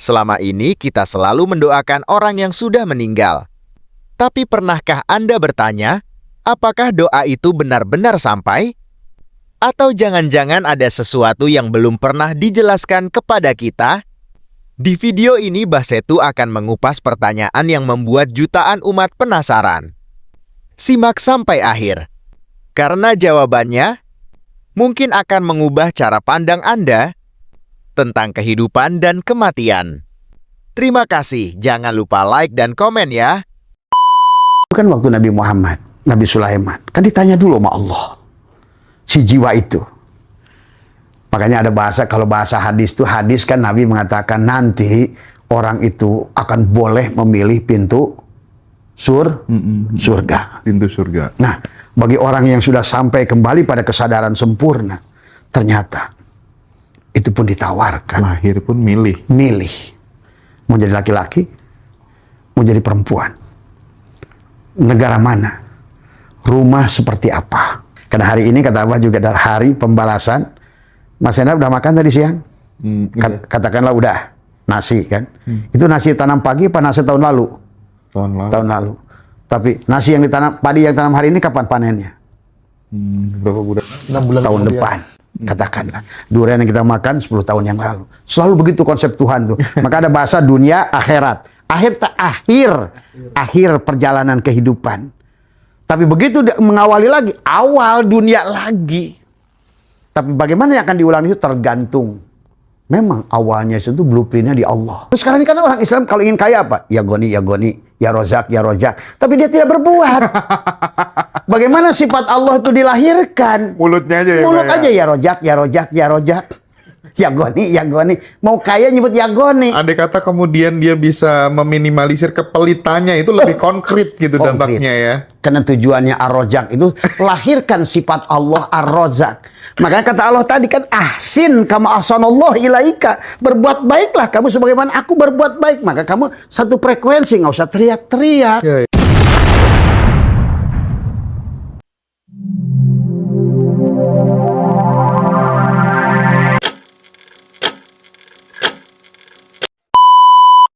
Selama ini kita selalu mendoakan orang yang sudah meninggal. Tapi pernahkah Anda bertanya, apakah doa itu benar-benar sampai? Atau jangan-jangan ada sesuatu yang belum pernah dijelaskan kepada kita? Di video ini Mbah Setu akan mengupas pertanyaan yang membuat jutaan umat penasaran. Simak sampai akhir. Karena jawabannya mungkin akan mengubah cara pandang Anda tentang kehidupan dan kematian. Terima kasih, jangan lupa like dan komen ya. Kan waktu Nabi Muhammad, Nabi Sulaiman, kan ditanya dulu sama Allah, si jiwa itu. Makanya ada bahasa, kalau bahasa hadis itu, hadis kan Nabi mengatakan nanti orang itu akan boleh memilih pintu surga. Pintu surga. Nah, bagi orang yang sudah sampai kembali pada kesadaran sempurna, ternyata itu pun ditawarkan. Lahir pun milih. Milih. Mau jadi laki-laki, mau jadi perempuan. Negara mana? Rumah seperti apa? Karena hari ini kata Abah juga adalah hari pembalasan. Mas Hendra udah makan tadi siang? Iya. Katakanlah udah. Nasi kan? Itu nasi tanam pagi apa nasi tahun lalu? Tahun lalu. Tapi nasi yang ditanam, padi yang tanam hari ini kapan panennya? Berapa bulan? 6 bulan Tahun kemudian. depan. Katakanlah. Durian yang kita makan 10 tahun yang lalu. Selalu begitu konsep Tuhan tuh. Maka ada bahasa dunia akhirat. Akhir perjalanan kehidupan. Tapi begitu mengawali lagi, awal dunia lagi. Tapi bagaimana yang akan diulang itu tergantung. Memang awalnya itu blueprintnya di Allah. Terus sekarang ini kan orang Islam kalau ingin kaya apa? Ya goni, ya rozak, ya rojak. Tapi dia tidak berbuat. Bagaimana sifat Allah itu dilahirkan? Mulutnya aja ya. Mulut aja ya rojak, ya rojak, ya rojak. Ya goni. Mau kaya nyebut ya goni. Andai kata kemudian dia bisa meminimalisir kepelitannya, itu lebih konkret gitu Konkret. dampaknya ya. Karena tujuannya ar-rojak itu lahirkan sifat Allah ar-rozak. Makanya kata Allah tadi kan ahsin kama ahsanallahu ilaika. Berbuat baiklah kamu sebagaimana aku berbuat baik. Maka kamu satu frekuensi, nggak usah teriak-teriak. Ya.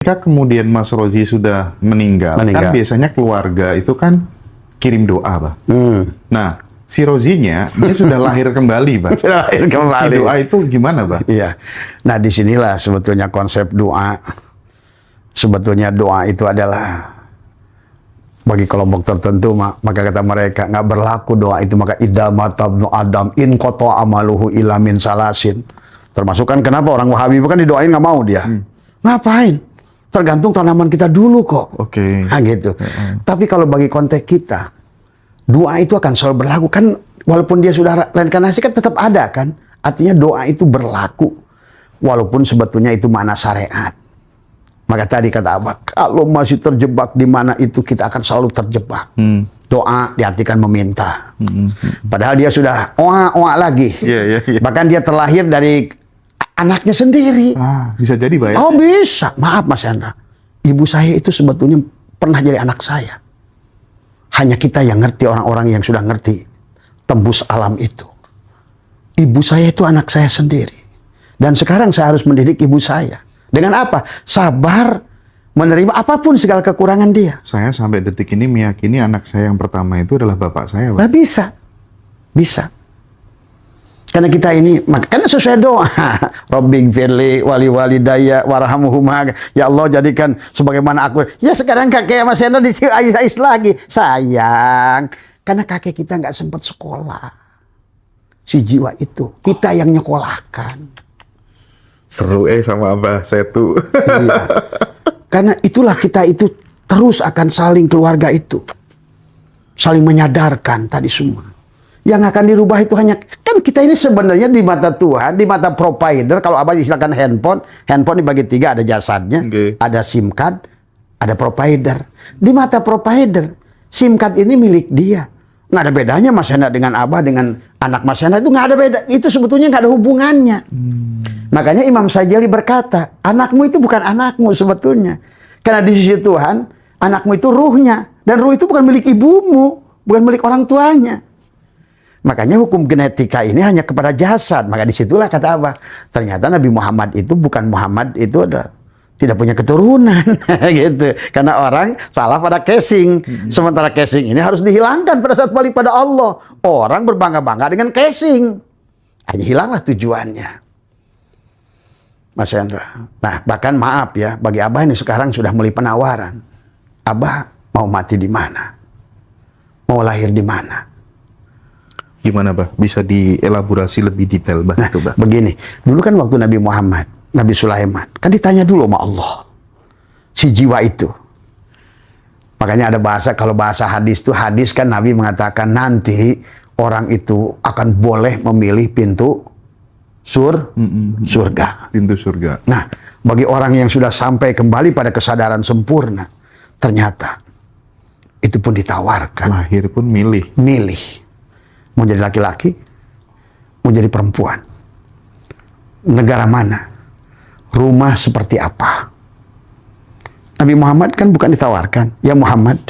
Ketika kemudian Mas Rozi sudah meninggal, kan biasanya keluarga itu kan kirim doa, Pak. Nah, si Rozinya dia sudah lahir kembali, Pak. Lahir kembali. Si doa itu gimana, Pak? Iya. Nah, disinilah sebetulnya konsep doa. Sebetulnya doa itu adalah bagi kelompok tertentu, maka kata mereka nggak berlaku doa itu, maka idza matabnu adam in qata amaluhu ila min salasin. Termasuk kan kenapa orang Wahabi kan didoain nggak mau dia. Ngapain? Tergantung tanaman kita dulu kok. Oke. Nah, gitu. Tapi kalau bagi konteks kita, doa itu akan selalu berlaku. Kan walaupun dia sudah reinkarnasi kan tetap ada kan. Artinya doa itu berlaku. Walaupun sebetulnya itu makna syariat. Maka tadi kata Abah, kalau masih terjebak di mana itu kita akan selalu terjebak. Doa diartikan meminta. Padahal dia sudah oa lagi. Iya. Bahkan dia terlahir dari anaknya sendiri. Bisa jadi, Pak ya? Oh bisa. Maaf Mas Hendra. Ibu saya itu sebetulnya pernah jadi anak saya. Hanya kita yang ngerti, orang-orang yang sudah ngerti tembus alam itu. Ibu saya itu anak saya sendiri. Dan sekarang saya harus mendidik ibu saya. Dengan apa? Sabar, menerima apapun segala kekurangan dia. Saya sampai detik ini meyakini anak saya yang pertama itu adalah bapak saya, Pak. Nah, bisa. Karena kita ini, karena sesuai doa. Rabbing firli wali walidayya warhamhuma. Ya Allah jadikan sebagaimana aku. Ya sekarang kakek Mas Hendra di ais lagi. Sayang. Karena kakek kita nggak sempat sekolah. Si jiwa itu. Kita yang nyekolahkan. Seru sama Mbah Setu. Iya. Karena itulah kita itu terus akan saling keluarga itu. Saling menyadarkan tadi semua. Yang akan dirubah itu hanya, kan kita ini sebenarnya di mata Tuhan, di mata provider, kalau Abah istilahkan handphone dibagi 3, ada jasadnya, ada SIM card, ada provider. Di mata provider, SIM card ini milik dia. Nggak ada bedanya Mas Hendra dengan Abah, dengan anak Mas Hendra, itu nggak ada beda. Itu sebetulnya nggak ada hubungannya. Makanya Imam Sajali berkata, anakmu itu bukan anakmu sebetulnya. Karena di sisi Tuhan, anakmu itu ruhnya. Dan ruh itu bukan milik ibumu, bukan milik orang tuanya. Makanya hukum genetika ini hanya kepada jasad. Maka disitulah kata Abah, ternyata Nabi Muhammad itu bukan Muhammad itu ada tidak punya keturunan gitu. Karena orang salah pada casing. Sementara casing ini harus dihilangkan pada saat balik pada Allah. Orang berbangga-bangga dengan casing. Hanya hilanglah tujuannya. Mas Hendra. Nah, bahkan maaf ya, bagi Abah ini sekarang sudah mulai penawaran. Abah mau mati di mana? Mau lahir di mana? Gimana, Bah? Bisa dielaborasi lebih detail, Bah? Nah, Itu, Bah. begini. Dulu kan waktu Nabi Muhammad, Nabi Sulaiman, kan ditanya dulu sama Allah. Si jiwa itu. Makanya ada bahasa, kalau bahasa hadis itu, hadis kan Nabi mengatakan nanti orang itu akan boleh memilih pintu surga. Pintu surga. Nah, bagi orang yang sudah sampai kembali pada kesadaran sempurna, ternyata itu pun ditawarkan. Lahir pun milih. Milih. Mau jadi laki-laki, mau jadi perempuan. Negara mana? Rumah seperti apa? Nabi Muhammad kan bukan ditawarkan. Ya Muhammad,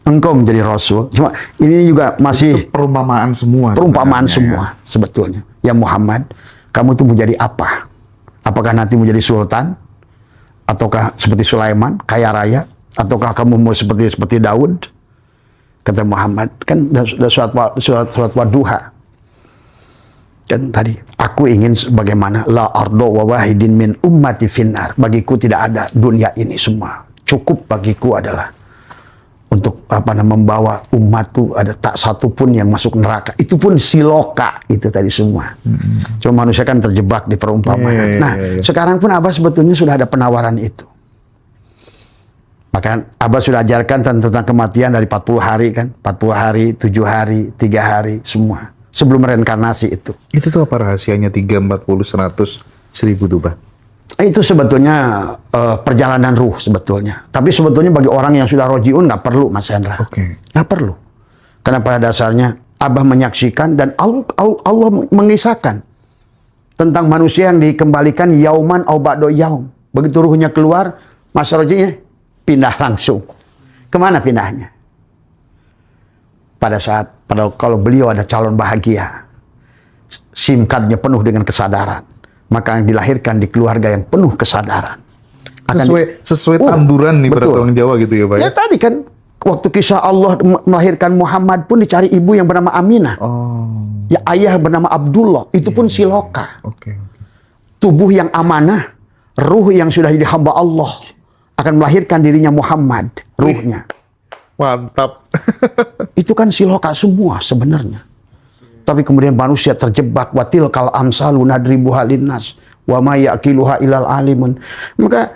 engkau menjadi Rasul. Cuma ini juga masih Itu perumpamaan semua. perumpamaan sebenarnya, semua sebetulnya. Ya Muhammad, kamu tuh mau jadi apa? Apakah nanti mau jadi sultan? Ataukah seperti Sulaiman, kaya raya? Ataukah kamu mau seperti Daud? Kata Muhammad, kan surat Wadduha. Kan tadi, aku ingin sebagaimana la ardo wa wahidin min ummati finnar. Bagiku tidak ada dunia ini semua. Cukup bagiku adalah untuk membawa umatku, ada tak satu pun yang masuk neraka. Itu pun siloka itu tadi semua. Cuma manusia kan terjebak di perumpamaan. Nah, sekarang pun Abah sebetulnya sudah ada penawaran itu. Maka Abah sudah ajarkan tentang kematian dari 40 hari kan. 40 hari, 7 hari, 3 hari, semua. Sebelum reinkarnasi itu. Itu tuh apa rahasianya 3, 40, 100, 1000 tuh, Bah? Itu sebetulnya perjalanan ruh sebetulnya. Tapi sebetulnya bagi orang yang sudah rojiun nggak perlu, Mas Hendra. Oke. Nggak perlu. Karena pada dasarnya Abah menyaksikan dan Allah mengisahkan tentang manusia yang dikembalikan yauman au ba'do yaum. Begitu ruhnya keluar, masa rojinya pindah langsung. Kemana pindahnya? Pada saat, kalau beliau ada calon bahagia, SIM card-nya penuh dengan kesadaran, maka yang dilahirkan di keluarga yang penuh kesadaran. Sesuai tanduran nih pada orang Jawa gitu ya, Pak? Ya tadi kan, waktu kisah Allah melahirkan Muhammad pun dicari ibu yang bernama Aminah. Ya ayah bernama Abdullah, itu pun siloka. Tubuh yang amanah, ruh yang sudah jadi hamba Allah, akan melahirkan dirinya Muhammad, ruhnya. Mantap. Itu kan siloka semua sebenarnya. Tapi kemudian manusia terjebak, watil kal amsalu nadribuha linnas wa ma yaqiluha ilal alimun. Maka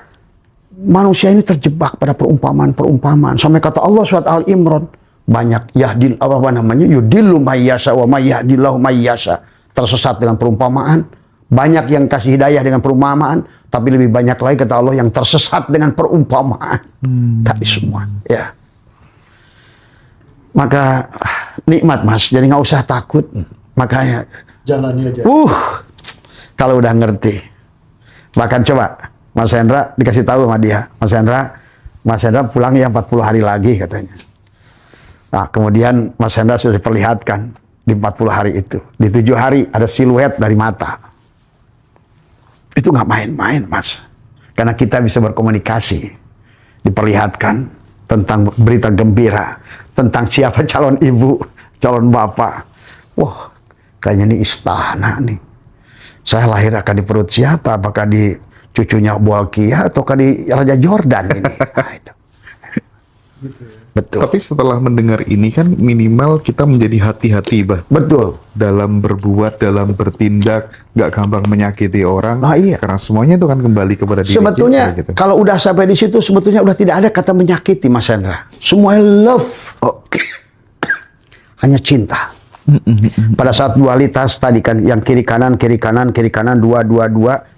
manusia ini terjebak pada perumpamaan-perumpamaan. Sampai kata Allah surat Al-Imran, banyak yudillu mayyasa wa may yahdillahu mayyasa. Tersesat dengan perumpamaan, banyak yang kasih hidayah dengan perumpamaan, tapi lebih banyak lagi kata Allah yang tersesat dengan perumpamaan. Tadi semua, ya. Maka nikmat, Mas, jadi nggak usah takut. Makanya jalani aja. Kalau udah ngerti. Bahkan coba Mas Hendra dikasih tahu sama dia, Mas Hendra pulang ya 40 hari lagi katanya. Nah, kemudian Mas Hendra sudah diperlihatkan di 40 hari itu. Di 7 hari ada siluet dari mata. Itu nggak main-main, Mas. Karena kita bisa berkomunikasi. Diperlihatkan tentang berita gembira, tentang siapa calon ibu, calon bapak. Wah, kayaknya ini istana nih. Saya lahir akan di perut siapa? Apakah di cucunya Bolkiah ataukah di Raja Jordan ini? Nah, itu. Betul. Tapi setelah mendengar ini kan minimal kita menjadi hati-hati, Bah. Betul. Dalam berbuat, dalam bertindak, nggak gampang menyakiti orang. Ah, iya. Karena semuanya itu kan kembali kepada diri Sebetulnya kita. Gitu. kalau udah sampai di situ sebetulnya udah tidak ada kata menyakiti, Mas Hendra. Semua love. Hanya cinta. Pada saat dualitas tadi kan yang kiri kanan, dua.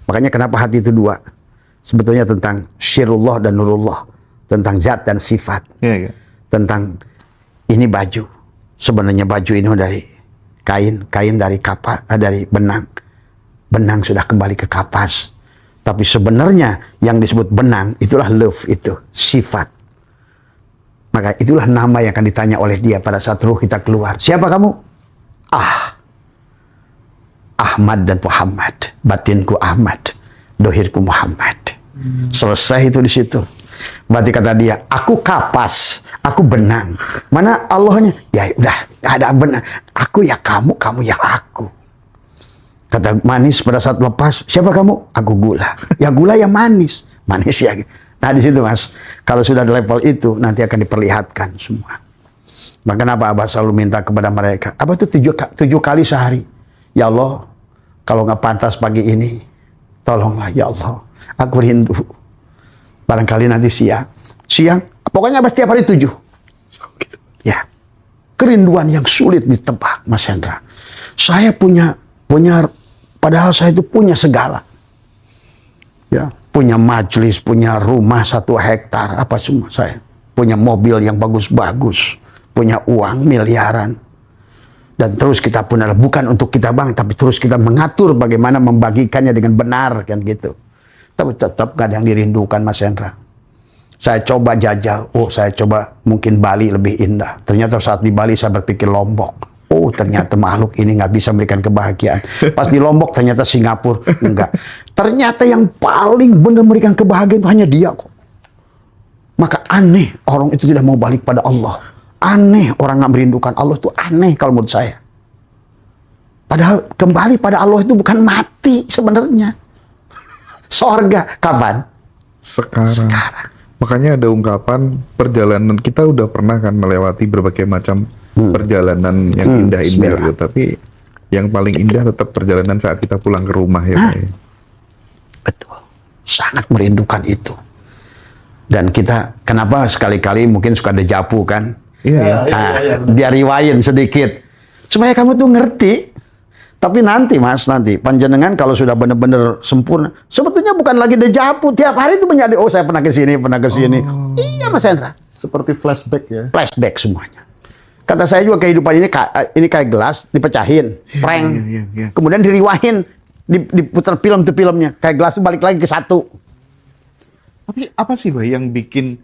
Makanya kenapa hati itu dua? Sebetulnya tentang syirullah dan nurullah, tentang zat dan sifat. Iya. Tentang ini baju. Sebenarnya baju ini dari kain dari dari benang. Benang sudah kembali ke kapas. Tapi sebenarnya yang disebut benang itulah love, itu sifat. Maka itulah nama yang akan ditanya oleh dia pada saat ruh kita keluar. Siapa kamu? Ahmad dan Muhammad. Batinku Ahmad, dohirku Muhammad. Selesai itu di situ. Berarti kata dia, aku kapas, aku benang. Mana Allahnya? Ya udah, gak ada benang. Aku ya kamu, kamu ya aku. Kata manis pada saat lepas, siapa kamu? Aku gula. Ya gula ya manis. Manis ya. Nah di situ Mas, kalau sudah di level itu, nanti akan diperlihatkan semua. Maka kenapa Abah selalu minta kepada mereka? Abah itu 7 kali sehari. Ya Allah, kalau nggak pantas pagi ini, tolonglah ya Allah. Aku rindu. Barangkali nanti siang, pokoknya Abah setiap hari 7. Ya, kerinduan yang sulit ditebak, Mas Hendra. Saya punya, padahal saya itu punya segala. Ya, punya majelis, punya rumah 1 hektar, apa semua saya. Punya mobil yang bagus-bagus, punya uang miliaran. Dan terus kita pun adalah bukan untuk kita bang, tapi terus kita mengatur bagaimana membagikannya dengan benar, kan gitu. Tapi tetap gak ada yang dirindukan, Mas Hendra. Saya coba jajal, saya coba mungkin Bali lebih indah. Ternyata saat di Bali saya berpikir Lombok. Ternyata makhluk ini nggak bisa memberikan kebahagiaan. Pas di Lombok ternyata Singapura, enggak. Ternyata yang paling benar memberikan kebahagiaan itu hanya dia kok. Maka aneh orang itu tidak mau balik pada Allah. Aneh orang nggak merindukan Allah itu aneh kalau menurut saya. Padahal kembali pada Allah itu bukan mati sebenarnya. Sorga kapan? Sekarang. Makanya ada ungkapan perjalanan, kita udah pernah kan melewati berbagai macam perjalanan yang indah-indah gitu. Tapi yang paling indah tetap perjalanan saat kita pulang ke rumah ya Pak. Betul. Sangat merindukan itu. Dan kita kenapa sekali-kali mungkin suka dejavu kan? Iya. Biar riwayin sedikit. Supaya kamu tuh ngerti. Tapi nanti Mas, nanti panjenengan kalau sudah benar-benar sempurna, sebetulnya bukan lagi dejavu, tiap hari itu menjadi saya pernah ke sini, pernah ke sini. Iya Mas Hendra. Seperti flashback ya. Flashback semuanya. Kata saya juga kehidupan ini kayak gelas dipecahin, prank. Iya. Kemudian diriwahin, diputar film tuh filmnya. Kayak gelas itu balik lagi ke satu. Tapi apa sih Bah yang bikin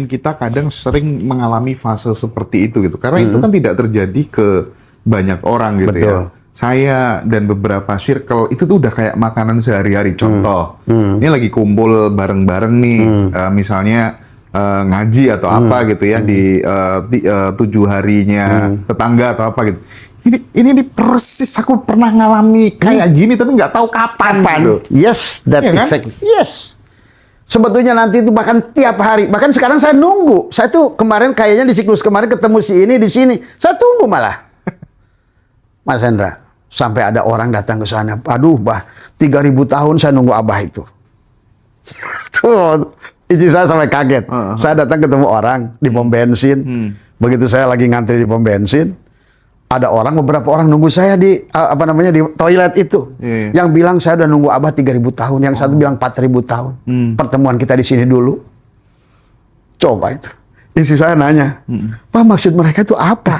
kita kadang sering mengalami fase seperti itu gitu? Karena itu kan tidak terjadi ke banyak orang gitu. Betul. Ya. Saya dan beberapa circle itu tuh udah kayak makanan sehari-hari. Contoh, ini lagi kumpul bareng-bareng nih, misalnya ngaji atau apa gitu ya di 7 harinya tetangga atau apa gitu. Ini persis aku pernah ngalami kayak gini tapi nggak tahu kapan. Gitu. Yes, that Iya kan? exactly. Yes. Sebetulnya nanti itu bahkan tiap hari. Bahkan sekarang saya nunggu. Saya tuh kemarin kayaknya di siklus kemarin ketemu si ini di sini. Saya tunggu malah. Mas Hendra. Sampai ada orang datang ke sana. Aduh, Bah, 3.000 tahun saya nunggu Abah itu. Tuh, istri saya sampai kaget. Saya datang ketemu orang di pom bensin. Begitu saya lagi ngantri di pom bensin, ada beberapa orang nunggu saya di di toilet itu. Yang bilang saya udah nunggu Abah 3.000 tahun, yang satu bilang 4.000 tahun. Pertemuan kita di sini dulu. Coba itu. Istri saya nanya, Pak maksud mereka itu apa?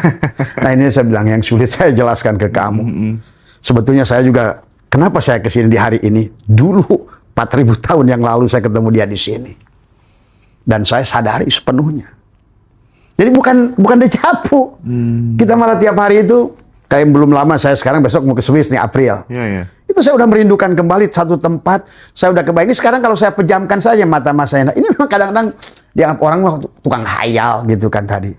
Nah ini saya bilang yang sulit saya jelaskan ke kamu. Sebetulnya saya juga, kenapa saya kesini di hari ini? Dulu 4.000 tahun yang lalu saya ketemu dia di sini. Dan saya sadari sepenuhnya. Jadi bukan dejavu. Kita malah tiap hari itu, kayak belum lama saya sekarang besok mau ke Swiss nih April. Iya. Itu saya udah merindukan kembali satu tempat. Saya udah kebayang. Ini sekarang kalau saya pejamkan saja mata Mas Hendra. Ini memang kadang-kadang dianggap orang tukang hayal gitu kan tadi.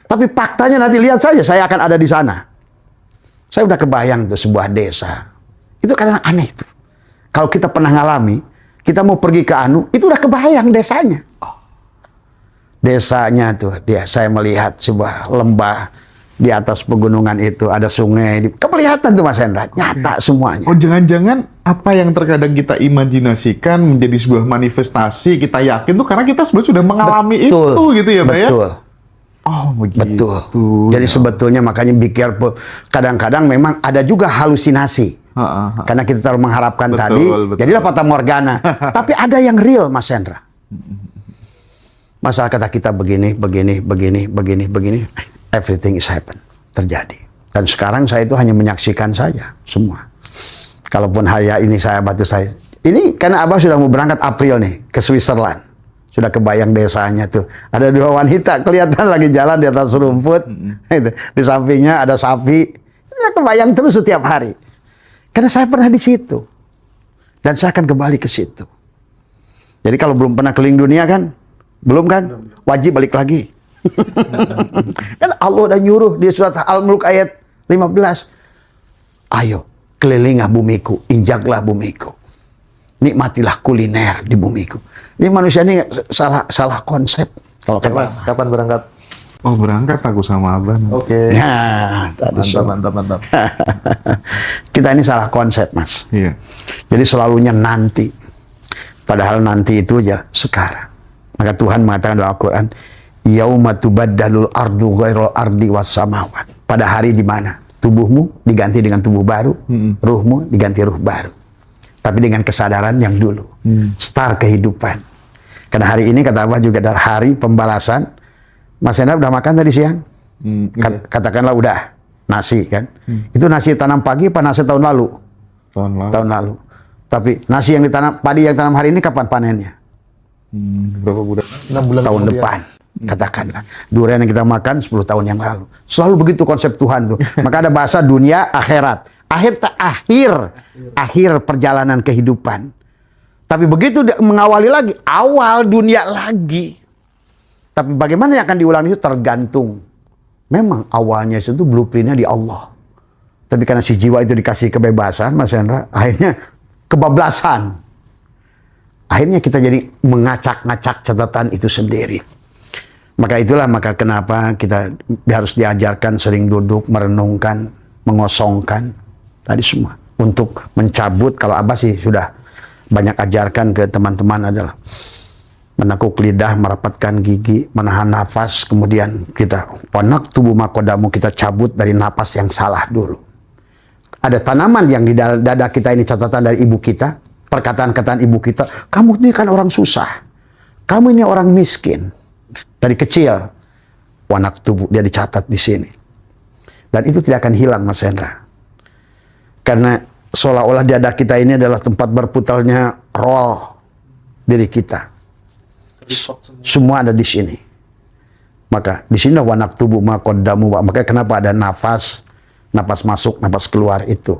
Tapi faktanya nanti lihat saja saya akan ada di sana. Saya udah kebayang tuh sebuah desa. Itu kadang aneh tuh. Kalau kita pernah ngalami, kita mau pergi ke itu udah kebayang desanya. Desanya tuh saya melihat sebuah lembah. Di atas pegunungan itu ada sungai, kelihatan tuh Mas Hendra, nyata semuanya. Oh jangan-jangan apa yang terkadang kita imajinasikan menjadi sebuah manifestasi, kita yakin tuh karena kita sebenarnya sudah mengalami itu gitu ya Pak ya? Betul. Oh begitu. Betul. Jadi sebetulnya makanya be careful. Kadang-kadang memang ada juga halusinasi. Karena kita terlalu mengharapkan tadi, jadilah fata morgana. Tapi ada yang real Mas Hendra. Masalah kata kita begini. Everything is happen, terjadi. Dan sekarang saya itu hanya menyaksikan saja semua. Kalaupun ini saya batu saya. Ini karena Abah sudah mau berangkat April nih ke Switzerland. Sudah kebayang desanya tuh. Ada 2 wanita kelihatan lagi jalan di atas rumput. Di sampingnya ada sapi. Ya, kebayang terus setiap hari. Karena saya pernah di situ. Dan saya akan kembali ke situ. Jadi kalau belum pernah keliling dunia kan, belum kan, wajib balik lagi. Kan Allah udah nyuruh di surat Al-Mulk ayat 15. Ayo, kelilinglah bumiku, injaklah bumiku. Nikmatilah kuliner di bumiku. Ini manusia ini salah konsep. Kalau Mas, kapan berangkat? Oh, berangkat aku sama Abang. Oke. Nah, Mantap. kita ini salah konsep, Mas. Iya. Jadi selalunya nanti. Padahal nanti itu aja sekarang. Maka Tuhan mengatakan dalam Al-Quran, yauma tubaddalul ardu ghairal ardi was samawat. Pada hari di mana tubuhmu diganti dengan tubuh baru, ruhmu diganti ruh baru. Tapi dengan kesadaran yang dulu. Start kehidupan. Karena hari ini kata Allah juga adalah hari pembalasan. Mas Hendra udah makan tadi siang? Katakanlah udah. Nasi kan. Itu nasi tanam pagi apa nasi tahun lalu? Tahun lalu. Tapi nasi yang ditanam, padi yang tanam hari ini kapan panennya? Berapa bulan? 6 bulan Tahun kemudian. depan. Katakanlah. Durian yang kita makan 10 tahun yang lalu. Selalu begitu konsep Tuhan tuh. Maka ada bahasa dunia akhirat. Akhir perjalanan kehidupan. Tapi begitu mengawali lagi, awal dunia lagi. Tapi bagaimana yang akan diulang itu tergantung. Memang awalnya itu blueprintnya di Allah. Tapi karena si jiwa itu dikasih kebebasan, Mas Hendra, akhirnya kebablasan. Akhirnya kita jadi mengacak-ngacak catatan itu sendiri. Maka kenapa kita harus diajarkan sering duduk, merenungkan, mengosongkan. Tadi semua. Untuk mencabut, kalau Abah sih sudah banyak ajarkan ke teman-teman adalah menekuk lidah, merapatkan gigi, menahan nafas, kemudian kita onak tubuh makodamu, kita cabut dari napas yang salah dulu. Ada tanaman yang di dada kita ini catatan dari ibu kita, perkataan-kataan ibu kita, kamu ini kan orang susah, kamu ini orang miskin. Dari kecil, onak tubuh dia dicatat di sini. Dan itu tidak akan hilang, Mas Hendra. Karena seolah-olah dada kita ini adalah tempat berputarnya roh diri kita. Semua ada di sini. Maka di sini wanak tubuh makodamu. Makanya kenapa ada nafas masuk, nafas keluar itu.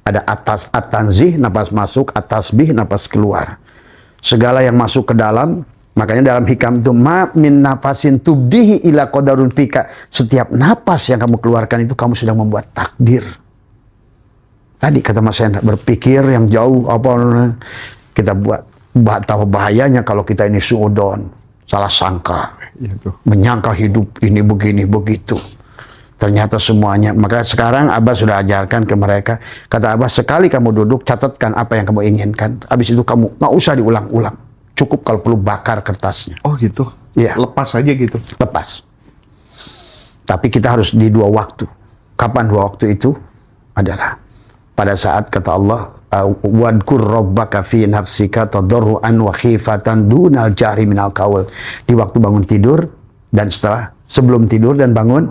Ada at-tanzih, nafas masuk, at-tasbih, nafas keluar. Segala yang masuk ke dalam, makanya dalam hikam itu ma min nafasin tubdihi ila qadarun fika. Setiap napas yang kamu keluarkan itu kamu sedang membuat takdir. Tadi kata Mas Hendra, berpikir yang jauh apa kita buat. Betapa bahayanya kalau kita ini suudon, salah sangka, menyangka hidup ini begini begitu. Ternyata semuanya. Maka sekarang Abah sudah ajarkan ke mereka. Kata Abah, sekali kamu duduk, catatkan apa yang kamu inginkan. Habis itu kamu nggak usah diulang-ulang. Cukup kalau perlu bakar kertasnya. Oh gitu? Iya. Lepas aja gitu? Lepas. Tapi kita harus di 2 waktu. Kapan 2 waktu itu? Adalah pada saat kata Allah, wadkur rabbaka fi nafsika tadarruan wa khifatan dunal jahri minal qaul. Di waktu bangun tidur dan setelah sebelum tidur dan bangun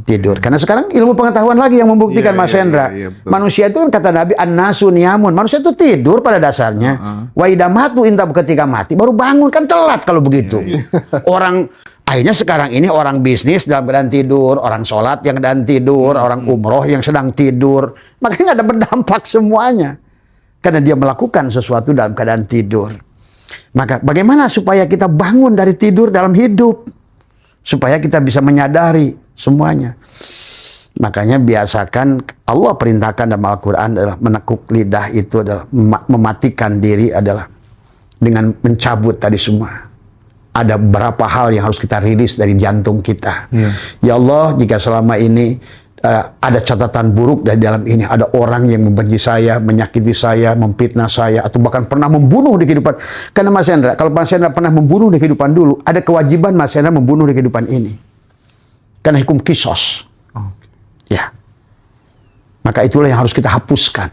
tidur. Karena sekarang ilmu pengetahuan lagi yang membuktikan, Mas Hendra. Manusia itu kan kata Nabi an-nasu niyamun. Manusia itu tidur pada dasarnya. Wa idza matu inta ketika mati baru bangun, kan telat kalau begitu. Orang akhirnya sekarang ini orang bisnis dalam keadaan tidur, orang sholat yang keadaan tidur, orang umroh yang sedang tidur. Makanya nggak ada berdampak semuanya. Karena dia melakukan sesuatu dalam keadaan tidur. Maka bagaimana supaya kita bangun dari tidur dalam hidup? Supaya kita bisa menyadari semuanya. Makanya biasakan, Allah perintahkan dalam Al-Quran adalah menekuk lidah itu adalah mematikan diri adalah dengan mencabut tadi semua. Ada beberapa hal yang harus kita rilis dari jantung kita. Ya Allah, jika selama ini ada catatan buruk dari dalam ini, ada orang yang membenci saya, menyakiti saya, memfitnah saya, atau bahkan pernah membunuh di kehidupan. Karena Mas Hendra, kalau Mas Hendra pernah membunuh di kehidupan dulu, ada kewajiban Mas Hendra membunuh di kehidupan ini. Karena hukum kisos. Ya. Maka itulah yang harus kita hapuskan.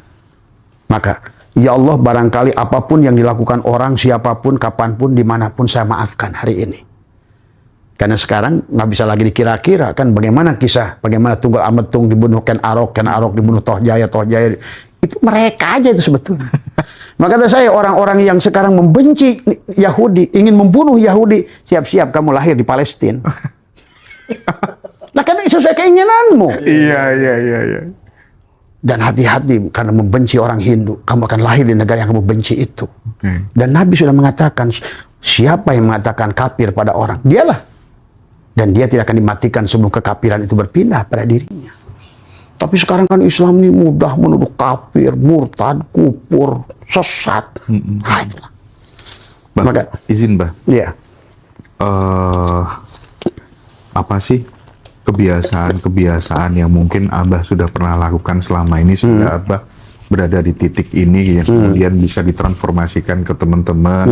Maka, ya Allah, barangkali apapun yang dilakukan orang, siapapun, kapanpun, dimanapun, saya maafkan hari ini. Karena sekarang nggak bisa lagi dikira-kira kan bagaimana kisah, bagaimana Tunggal Ametung dibunuh Ken Arok dibunuh Toh Jaya. Itu mereka aja itu sebetulnya. Maka kata saya, orang-orang yang sekarang membenci Yahudi, ingin membunuh Yahudi, siap-siap kamu lahir di Palestina. Nah kan sesuai keinginanmu. Iya. Dan hati-hati karena membenci orang Hindu, kamu akan lahir di negara yang kamu benci itu. Dan Nabi sudah mengatakan, siapa yang mengatakan kafir pada orang, dialah. Dan dia tidak akan dimatikan sebelum kekafiran itu berpindah pada dirinya. Tapi sekarang kan Islam ini mudah menuduh kafir, murtad, kufur, sesat. Nah, itulah. Bah, izin, Bah. Iya. Apa sih kebiasaan yang mungkin Abah sudah pernah lakukan selama ini sehingga Abah berada di titik ini yang kemudian bisa ditransformasikan ke teman-teman,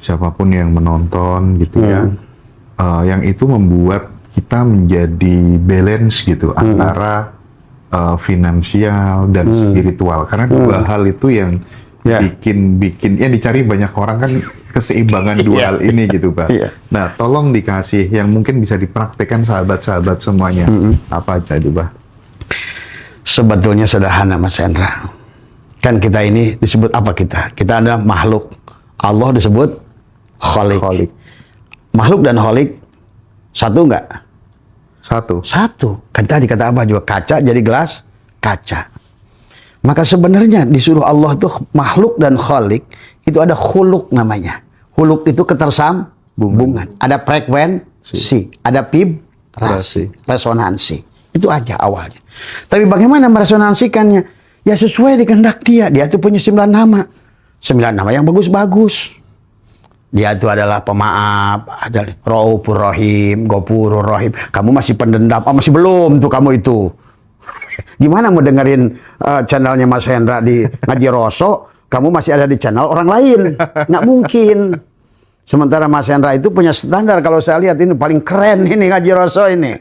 siapapun yang menonton gitu ya, yang itu membuat kita menjadi balance gitu antara finansial dan spiritual, karena dua hal itu yang bikin ya dicari banyak orang kan, keseimbangan dua hal ini gitu, Pak. Nah, tolong dikasih yang mungkin bisa dipraktekkan sahabat-sahabat semuanya. Apa aja itu, Pak? Sebetulnya sederhana, Mas Hendra. Kan kita ini disebut apa kita? Kita adalah makhluk. Allah disebut Khalik. Makhluk dan Khalik satu enggak? Satu. Kan tadi kata Abah juga, kaca jadi gelas kaca. Maka sebenarnya disuruh Allah tuh makhluk dan Khalik itu ada khuluk namanya. Khuluk itu ketersambungan. Ada frekuensi, ada vibrasi, resonansi. Itu aja awalnya. Tapi bagaimana meresonansikannya? Ya sesuai dengan kehendak dia. Dia itu punya 9 nama. 9 nama yang bagus-bagus. Dia itu adalah pemaaf, ada Raufur Rahim, Ghafurur Rahim. Kamu masih pendendam, masih belum tuh kamu itu. Gimana mau dengerin channelnya Mas Hendra di Ngaji Roso, kamu masih ada di channel orang lain? Nggak mungkin. Sementara Mas Hendra itu punya standar, kalau saya lihat ini paling keren ini Ngaji Roso ini.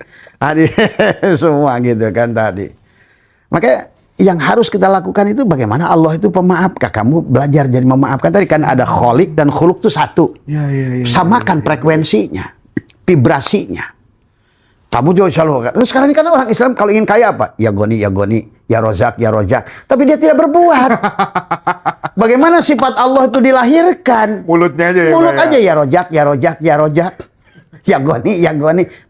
Semua gitu kan tadi. Makanya yang harus kita lakukan itu bagaimana Allah itu pemaaf. Kamu belajar jadi memaafkan. Tadi kan ada kholik dan khuluk itu satu. Samakan frekuensinya, vibrasinya. Kamu juga selalu. Sekarang ini kan orang Islam kalau ingin kaya apa? Ya goni, ya rozak, ya rojak. Tapi dia tidak berbuat. Bagaimana sifat Allah itu dilahirkan? Mulutnya aja ya. Mulut aja ya rojak, ya rojak, ya rojak. Ya goni.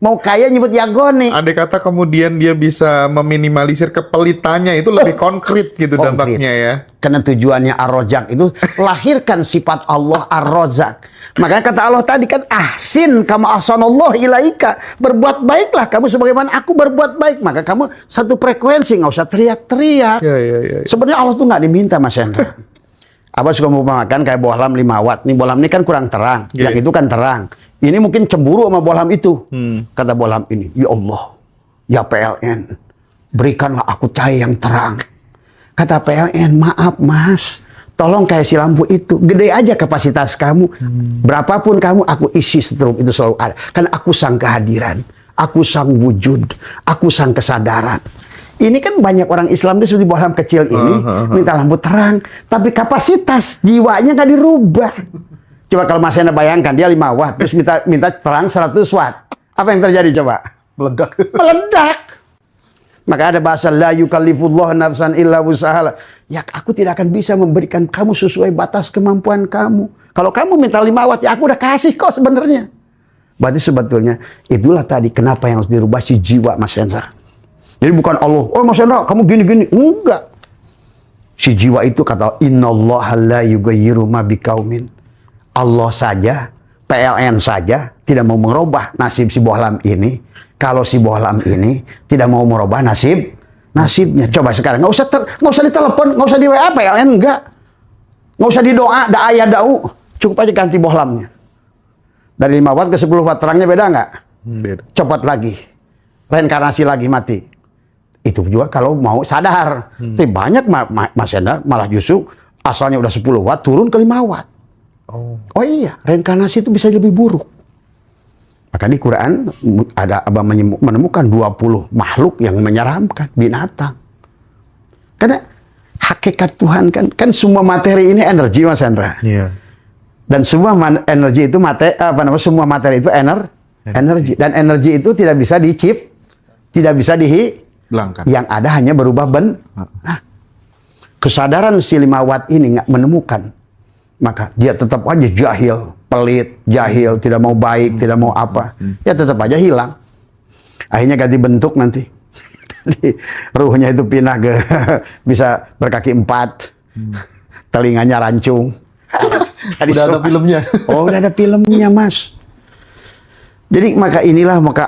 Mau kaya nyebut ya goni. Andai kata kemudian dia bisa meminimalisir kepelitannya, itu lebih konkret gitu dampaknya ya. Karena tujuannya ar-rojak itu lahirkan sifat Allah ar-rozak. Makanya kata Allah tadi kan ahsin kama ahsanallah ilaika. Berbuat baiklah kamu sebagaimana aku berbuat baik. Maka kamu satu frekuensi, nggak usah teriak-teriak. Sebenarnya Allah tuh nggak diminta, Mas Hendra. Abah suka mau makan kayak bohlam 5 watt. Nih bohlam ini kan kurang terang. Yang itu kan terang. Ini mungkin cemburu sama bohlam itu. Kata bohlam ini, ya Allah, ya PLN, berikanlah aku cahaya yang terang. Kata PLN, maaf Mas, tolong kayak si lampu itu, gede aja kapasitas kamu. Berapapun kamu, aku isi seterup itu selalu ada. Karena aku sang kehadiran, aku sang wujud, aku sang kesadaran. Ini kan banyak orang Islam itu seperti bohlam kecil ini, minta lampu terang. Tapi kapasitas jiwanya nggak dirubah. Coba kalau Mas Hendra bayangkan, dia 5 watt, terus minta terang 100 watt. Apa yang terjadi coba? Meledak. Maka ada bahasa la yukallifullahu nafsan illa wus'aha. Ya aku tidak akan bisa memberikan kamu sesuai batas kemampuan kamu. Kalau kamu minta 5 watt, ya aku udah kasih kok sebenarnya. Berarti sebetulnya itulah tadi kenapa yang harus dirubah si jiwa Mas Hendra. Jadi bukan Allah, oh Mas Hendra kamu gini-gini. Enggak. Si jiwa itu kata innallaha la yughayyiru ma biqaumin. Allah saja, PLN saja tidak mau merubah nasib si bohlam ini. Kalau si bohlam ini tidak mau merubah nasibnya. Coba sekarang nggak usah ditelepon, nggak usah di WA PLN, nggak usah didoa, da'aya da'u, cukup aja ganti bohlamnya. Dari 5 watt ke 10 watt terangnya beda nggak? Beda. Copot lagi, reinkarnasi lagi mati. Itu juga kalau mau sadar. Tapi banyak Mas Hendra malah justru asalnya udah 10 watt turun ke 5 watt. Oh iya, reinkarnasi itu bisa lebih buruk. Maka di Quran ada Abah menemukan 20 makhluk yang menyeramkan, binatang. Karena hakikat Tuhan kan semua materi ini energi, Mas Hendra. Iya. Dan semua energi itu semua materi itu energi. Dan energi itu tidak bisa tidak bisa dihilangkan. Yang ada hanya berubah Nah, kesadaran si 5 watt ini nggak menemukan. Maka dia tetap aja jahil, pelit, tidak mau baik, tidak mau apa. Ya tetap aja hilang. Akhirnya ganti bentuk nanti. Ruhnya itu pindah ke bisa berkaki 4, telinganya rancung. Udah ada filmnya. Oh, udah ada filmnya, Mas. Jadi maka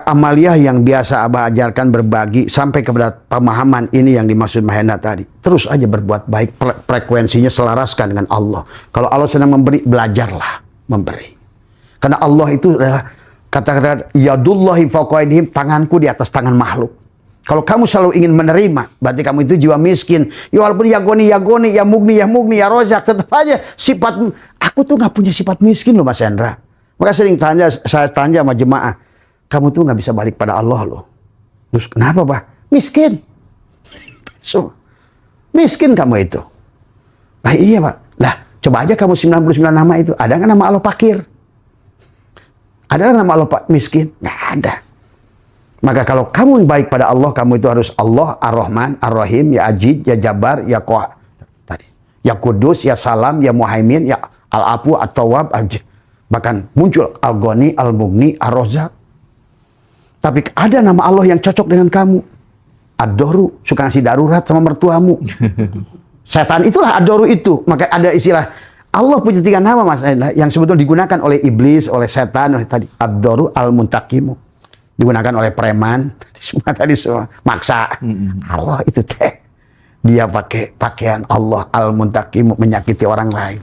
amaliyah yang biasa Abah ajarkan, berbagi sampai kepada pemahaman ini yang dimaksud Mahendra tadi. Terus aja berbuat baik, frekuensinya selaraskan dengan Allah. Kalau Allah sedang memberi, belajarlah memberi. Karena Allah itu adalah kata-kata yadullahi fawqa aydihim, tanganku di atas tangan makhluk. Kalau kamu selalu ingin menerima, berarti kamu itu jiwa miskin. Ya walaupun ya goni, ya mugni, ya rozak, tetap aja sifat. Aku tuh nggak punya sifat miskin loh, Mas Hendra. Maka saya tanya sama jemaah, kamu tuh nggak bisa balik pada Allah loh. Terus kenapa, Pak? Miskin. So, miskin kamu itu. Nah iya, Pak. Lah, coba aja kamu 99 nama itu. Ada nggak nama Allah fakir? Ada nama Allah miskin? Nggak ada. Maka kalau kamu baik pada Allah, kamu itu harus Allah Ar-Rahman, Ar-Rahim, Ya Ajid, Ya Jabbar, Ya Qahhar. Ya Kudus, Ya Salam, Ya Muhaimin, Ya Al-Afu, At-Tawwab, bahkan muncul Al-Ghani, Al-Mughni, Ar-Razzaq. Tapi ada nama Allah yang cocok dengan kamu. Ad-Doru, suka ngasih darurat sama mertuamu. Setan itulah Ad-Doru itu. Maka ada istilah, Allah punya 3 nama, Mas, yang sebetulnya digunakan oleh iblis, oleh setan, oleh tadi. Ad-Doru, Al-Muntakimu. Digunakan oleh preman, semua maksa. Allah itu teh. Dia pakai pakaian Allah, Al-Muntakimu, menyakiti orang lain.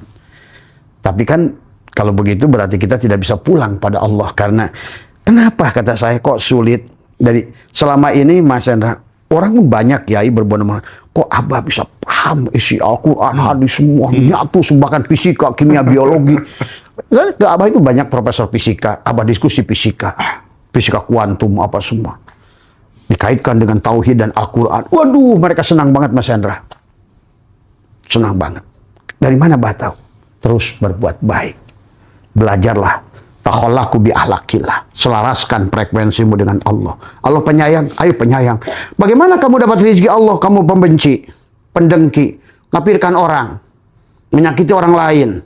Tapi kan, kalau begitu berarti kita tidak bisa pulang pada Allah. Karena kenapa kata saya kok sulit? Dari selama ini Mas Hendra, orang banyak kiai berbondong-bondong. Kok Abah bisa paham isi Al-Quran, hadis semua, nyatu, bahkan fisika, kimia, biologi. Ke Abah itu banyak profesor fisika, Abah diskusi fisika kuantum, apa semua. Dikaitkan dengan tauhid dan Al-Quran. Waduh, mereka senang banget Mas Hendra. Senang banget. Dari mana Abah tahu? Terus berbuat baik. Belajarlah, takhallaqu bi ahlakillah, selaraskan frekuensimu dengan Allah. Allah penyayang, ayo penyayang. Bagaimana kamu dapat rezeki Allah? Kamu pembenci, pendengki, ngapirkan orang, menyakiti orang lain.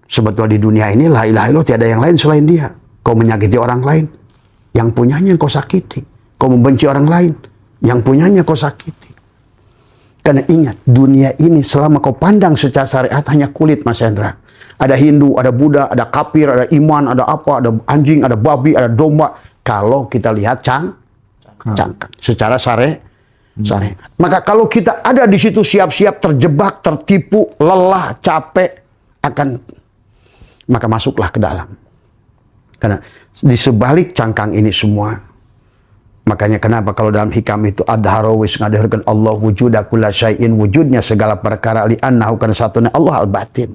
Sebetulnya di dunia ini la ilaha illallah, tiada yang lain selain Dia. Kau menyakiti orang lain, yang punyanya kau sakiti. Kau membenci orang lain, yang punyanya kau sakiti. Karena ingat, dunia ini selama kau pandang secara syariat hanya kulit, Mas Hendra. Ada Hindu, ada Buddha, ada kafir, ada iman, ada apa, ada anjing, ada babi, ada domba. Kalau kita lihat cangkang secara syariat. Maka kalau kita ada di situ siap-siap terjebak, tertipu, lelah, capek, maka masuklah ke dalam. Karena di sebalik cangkang ini semua, makanya kenapa kalau dalam hikam itu ad-harawis ngadahirkan Allah wujuda kulla syai'in, wujudnya segala perkara, li'annahu karena satunya Allah al-batin.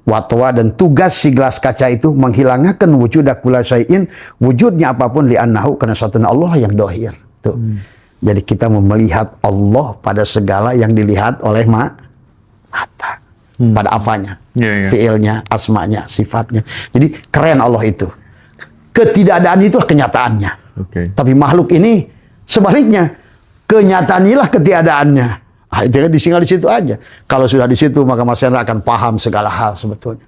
Watwa dan tugas si gelas kaca itu menghilangkan wujuda kulla syai'in, wujudnya apapun, li'annahu karena satunya Allah yang dohir. Tuh. Jadi kita melihat Allah pada segala yang dilihat oleh mata. Pada apanya? Fiilnya, asmanya, sifatnya. Jadi keren Allah itu. Ketidakadaan itu kenyataannya. Tapi makhluk ini sebaliknya, kenyataan inilah ketiadaannya. Itu kan disinggal di situ aja. Kalau sudah di situ maka Mas Hendra akan paham segala hal sebetulnya.